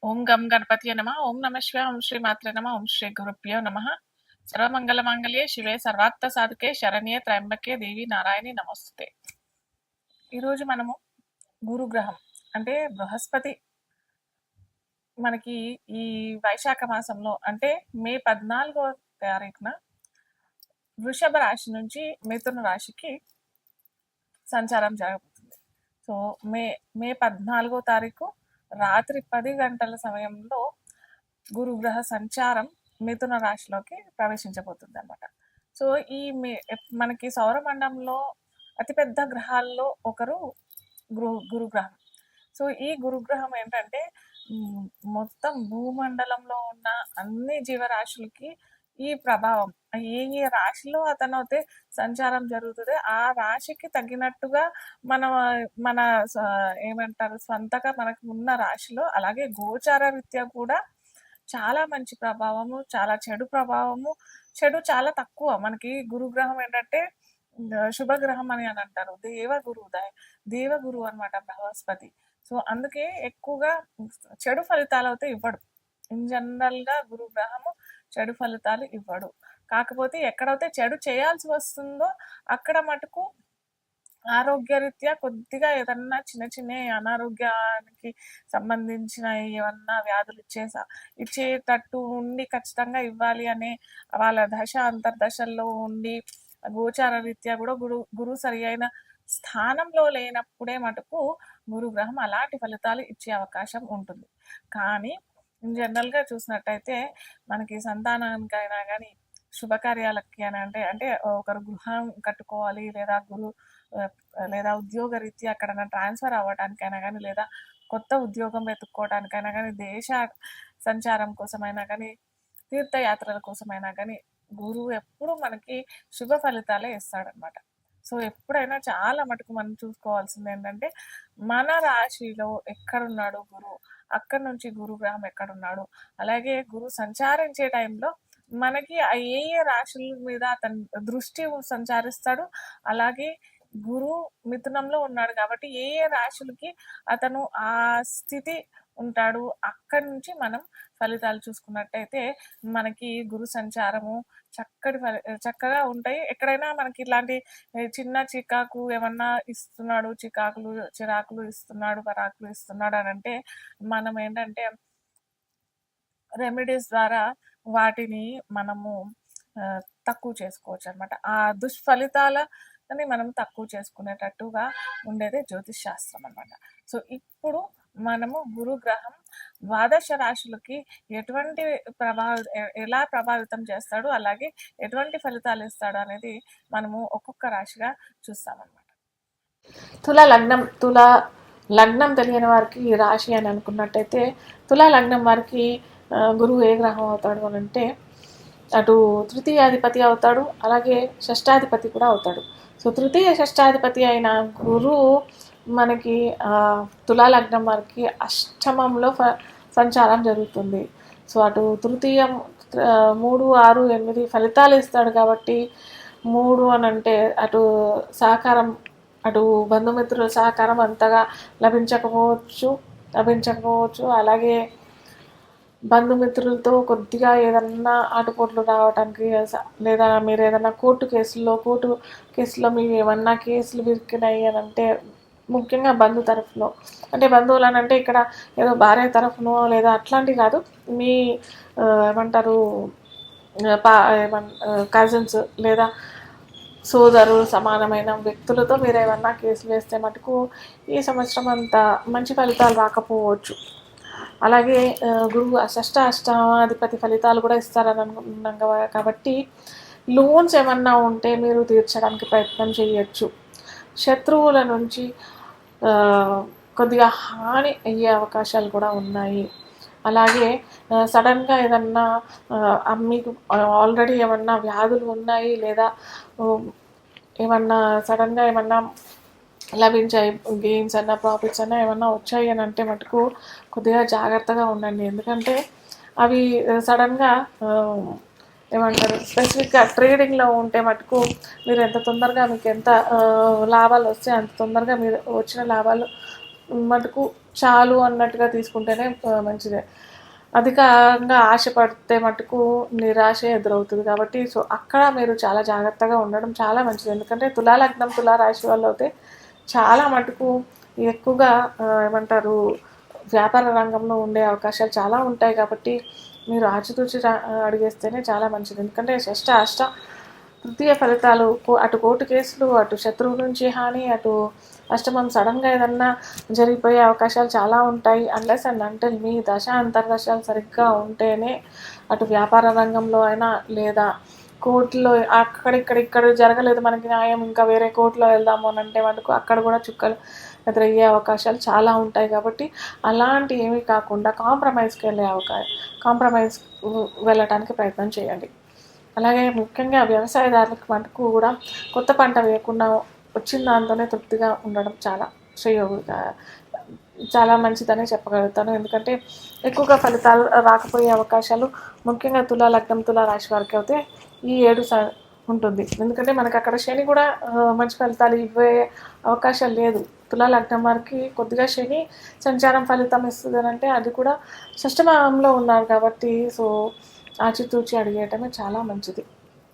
ఓం గం గణపతియే నమః. ఓం నమః శివాయ. ఓం శ్రీ మాత్రే నమః. ఓం శ్రీ గురుభ్యో నమః. సర్వమంగళ మాంగళ్యే శివే సర్వార్థ సాధకే శరణ్యే త్రయంబకే దేవి నారాయణి నమస్తే. ఈరోజు మనము గురుగ్రహం అంటే బృహస్పతి మనకి ఈ వైశాఖ మాసంలో అంటే మే 14వ తారీఖున వృషభ రాశి నుంచి మిథున రాశికి సంచారం జరగబోతుంది. సో మే మే 14వ తారీఖు రాత్రి 10 గంటల సమయంలో గురుగ్రహ సంచారం మిథున రాశిలోకి ప్రవేశించబోతుంది అనమాట. సో ఈ మనకి సౌరమండలంలో అతిపెద్ద గ్రహాల్లో ఒకరు గురుగ్రహం. సో ఈ గురుగ్రహం ఏంటంటే మొత్తం భూమండలంలో ఉన్న అన్ని జీవరాశులకి ఈ ప్రభావం ఏ ఏ రాశిలో అతను అయితే సంచారం జరుగుతుంది ఆ రాశికి తగినట్టుగా మన మన ఏమంటారు స్వంతగా మనకు ఉన్న రాశిలో అలాగే గోచార రీత్యా కూడా చాలా మంచి ప్రభావము, చాలా చెడు ప్రభావము. చెడు చాలా తక్కువ. మనకి గురుగ్రహం ఏంటంటే శుభగ్రహం అని అంటారు. దేవగురు అనమాట బృహస్పతి. సో అందుకే ఎక్కువగా చెడు ఫలితాలు అయితే ఇవ్వడు. ఇన్ జనరల్గా గురుగ్రహము చెడు ఫలితాలు ఇవ్వడు. కాకపోతే ఎక్కడైతే చెడు చేయాల్సి వస్తుందో అక్కడ మటుకు ఆరోగ్యరీత్యా కొద్దిగా ఏదన్నా చిన్న చిన్న అనారోగ్యానికి సంబంధించిన ఏమన్నా వ్యాధులు ఇచ్చేటట్టు ఉండి ఖచ్చితంగా ఇవ్వాలి అనే వాళ్ళ దశ అంతర్దశల్లో ఉండి గోచార రీత్యా కూడా గురు సరి అయిన స్థానంలో లేనప్పుడే మటుకు గురుగ్రహం అలాంటి ఫలితాలు ఇచ్చే అవకాశం ఉంటుంది. కానీ జనరల్గా చూసినట్టయితే మనకి సంతానానికైనా కానీ శుభకార్యాలకి అని అంటే ఒకరు గృహం కట్టుకోవాలి లేదా ఉద్యోగ రీత్యా అక్కడ ట్రాన్స్ఫర్ అవ్వడానికైనా కానీ లేదా కొత్త ఉద్యోగం వెతుక్కోవడానికైనా కానీ దేశ సంచారం కోసమైనా కానీ తీర్థయాత్రల కోసమైనా కానీ గురువు ఎప్పుడు మనకి శుభ ఫలితాలే ఇస్తాడనమాట. సో ఎప్పుడైనా చాలా మటుకు మనం చూసుకోవాల్సింది ఏంటంటే మన రాశిలో ఎక్కడున్నాడు గురువు, అక్కడి నుంచి గురుగ్రహం ఎక్కడున్నాడు, అలాగే గురువు సంచారించే టైంలో మనకి ఏ ఏ రాశుల మీద అతని దృష్టి సంచారిస్తాడు, అలాగే గురువు మిథునంలో ఉన్నాడు కాబట్టి ఏ ఏ రాశులకి అతను ఆ స్థితి ఉంటాడు అక్కడి నుంచి మనం ఫలితాలు చూసుకున్నట్టయితే మనకి గురు సంచారము చక్కగా ఉంటాయి. ఎక్కడైనా మనకి ఇలాంటి చిన్న చికాకు ఏమన్నా ఇస్తున్నాడు, చిరాకులు ఇస్తున్నాడు, పరాకులు ఇస్తున్నాడు అని అంటే మనం ఏంటంటే రెమెడీస్ ద్వారా వాటిని మనము తక్కువ చేసుకోవచ్చు అనమాట. ఆ దుష్ఫలితాలని మనం తక్కువ చేసుకునేటట్టుగా ఉండేదే జ్యోతిష్ శాస్త్రం అనమాట. సో ఇప్పుడు మనము గురుగ్రహం ద్వాదశ రాశులకి ఎటువంటి ఎలా ప్రభావితం చేస్తాడు, అలాగే ఎటువంటి ఫలితాలు ఇస్తాడు అనేది మనము ఒక్కొక్క రాశిగా చూస్తామన్నమాట. తులా లగ్నం తెలియని వారికి రాశి అని అనుకున్నట్టయితే తులా లగ్నం వారికి గురువు ఏ గ్రహం అవుతాడు అని అంటే అటు తృతీయాధిపతి అవుతాడు, అలాగే షష్టాధిపతి కూడా అవుతాడు. సో తృతీయ షష్టాధిపతి అయిన గురువు మనకి తులా లగ్నం వారికి అష్టమంలో సంచారం జరుగుతుంది. సో అటు తృతీయం 3, 6, 8 ఫలితాలు ఇస్తాడు కాబట్టి 3 అని అంటే అటు సహకారం అటు బంధుమిత్రుల సహకారం అంతగా లభించకపోవచ్చు. అలాగే బంధుమిత్రులతో కొద్దిగా ఏదన్నా ఆటుపోట్లు రావడానికి లేదా మీరు ఏదన్నా కోర్టు కేసులో మీరు ఏమన్నా కేసులు విరికినాయి అని అంటే ముఖ్యంగా తరఫులో అంటే బంధువులు అని అంటే ఇక్కడ ఏదో భార్య తరఫునో లేదా అట్లాంటివి కాదు, మీ ఏమంటారు కజిన్స్ లేదా సోదరులు సమానమైన వ్యక్తులతో మీరు ఏమన్నా కేసులు వేస్తే మటుకు ఈ సంవత్సరం అంత మంచి ఫలితాలు రాకపోవచ్చు. అలాగే గురువు అష్టాధిపతి ఫలితాలు కూడా ఇస్తారని అనుకుంటున్నాం కాబట్టి లోన్స్ ఏమన్నా ఉంటే మీరు తీర్చడానికి ప్రయత్నం చేయొచ్చు. శత్రువుల నుంచి కొద్దిగా హాని అయ్యే అవకాశాలు కూడా ఉన్నాయి. అలాగే సడన్గా ఏదన్నా మీకు ఆల్రెడీ ఏమన్నా వ్యాధులు ఉన్నాయి లేదా సడన్గా ఏమన్నా లభించాయి గెయిన్స్ అన్నా ప్రాఫిట్స్ అన్నా ఏమన్నా వచ్చాయి అని అంటే మటుకు కొద్దిగా జాగ్రత్తగా ఉండండి. ఎందుకంటే అవి సడన్గా స్పెసిఫిక్గా ట్రేడింగ్లో ఉంటే మటుకు మీరు ఎంత తొందరగా మీకు ఎంత లాభాలు వస్తే అంత తొందరగా మీరు వచ్చిన లాభాలు మటుకు చాలు అన్నట్టుగా తీసుకుంటేనే మంచిదే. అధికంగా ఆశపడితే మటుకు నిరాశ ఎదురవుతుంది. కాబట్టి సో, అక్కడ మీరు చాలా జాగ్రత్తగా ఉండడం చాలా మంచిది. ఎందుకంటే తులా లగ్నం, తులా రాశి వాళ్ళైతే చాలా మటుకు ఎక్కువగా ఏమంటారు వ్యాపార రంగంలో ఉండే అవకాశాలు చాలా ఉంటాయి. కాబట్టి మీరు ఆచితూచి అడిగేస్తేనే చాలా మంచిది. ఎందుకంటే షష్ట, అష్ట, తృతీయ ఫలితాలు అటు కోర్టు కేసులు, అటు శత్రువు నుంచి హాని, అటు అష్టమం సడన్గా ఏదన్నా జరిగిపోయే అవకాశాలు చాలా ఉంటాయి. అన్లెస్ అండ్ అంటిల్ మీ దశ అంతర్దశాలు సరిగ్గా ఉంటేనే అటు వ్యాపార రంగంలో అయినా లేదా కోర్టులో ఇక్కడ జరగలేదు మనకి న్యాయం, ఇంకా వేరే కోర్టులో వెళ్దాము అని అంటే మటుకు అక్కడ కూడా చుక్కలు ఎదురయ్యే అవకాశాలు చాలా ఉంటాయి. కాబట్టి అలాంటి ఏమీ కాకుండా కాంప్రమైజ్ వెళ్ళటానికి ప్రయత్నం చేయండి. అలాగే ముఖ్యంగా వ్యవసాయదారులకు మటుకు కూడా కొత్త పంట వేయకుండా వచ్చిన దాంతోనే తృప్తిగా ఉండడం చాలా మంచిదని చెప్పగలుగుతాను. ఎందుకంటే ఎక్కువగా ఫలితాలు రాకపోయే అవకాశాలు ముఖ్యంగా తులా లగ్నం, తులా రాశి వారికి అయితే ఈ 7 ఉంటుంది. ఎందుకంటే మనకు అక్కడ శని కూడా మంచి ఫలితాలు ఇవ్వే అవకాశం లేదు. తులా లగ్నం వారికి కొద్దిగా శని సంచారం ఫలితం ఇస్తుంది అని అంటే అది కూడా షష్టమంలో ఉన్నారు. కాబట్టి సో ఆచితూచి అడిగేయటమే చాలా మంచిది.